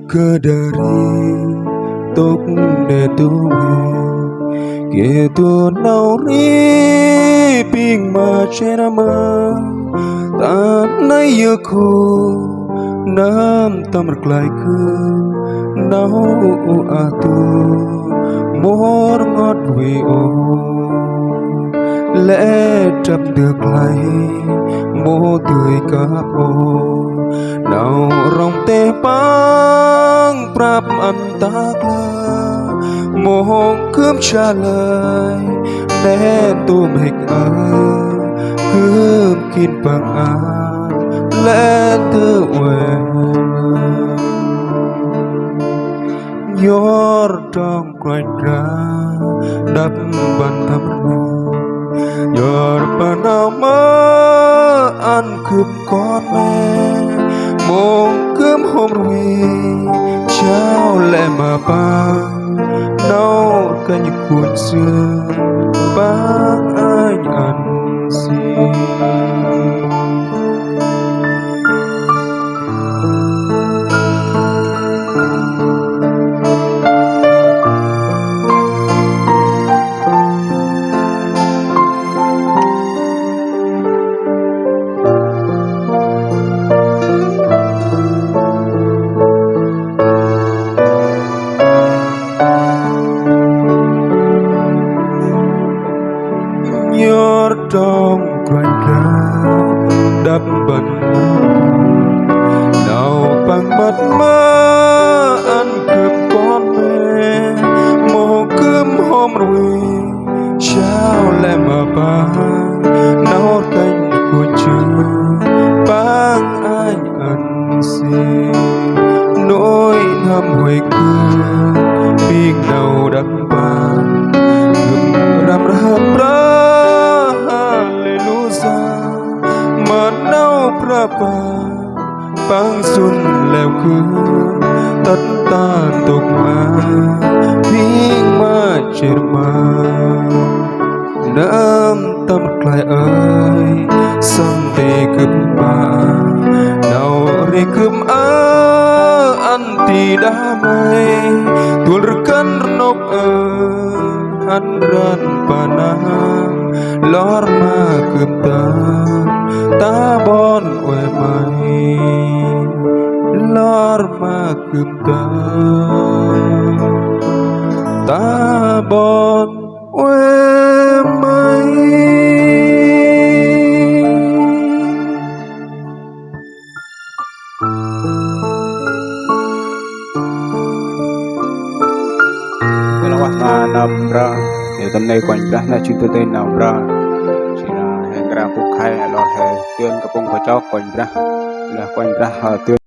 Kedari tuk de tuwe gitu nauri ping macerama tak nayaku nam tamar klaiku nau atu mor ngot we o lẽ chấp được lại mô tươi cáp ô nào rong tê băng prap ăn tác la mô hông cướp trả lời nét tùm hình cướp kín bằng lẽ tư quên yor trong quanh ra đắp bàn thăm yor panama ăn cướp con mẹ mong cướp hôm ruy trao lệ mà băng nấu cả những cuốn xưa bác anh ăn xin. Nhớ trong quanh ra đắp bần nào bằng mắt mơ ăn cơm con mẹ mồ cơm hôm rồi trao lại mà ba nấu canh của chưa bác anh ăn xin nỗi thăm hồi cưa biết nào đắp bàn gừng rằm rằm berapa bang sun leo ke tatan tuk ma ping ma cerma nam tam klai ơi sam te kup ba nau re kup anti damai tulkan nok hanran panah lor ma kup ta bon we mai lor ma kum ta bon we mai. Lawat na nabra ya tamnai kwang dah na cinta tên nào ra ra phục khai lọt hè tuyên kapung có cho quanh ra là quanh ra tuyên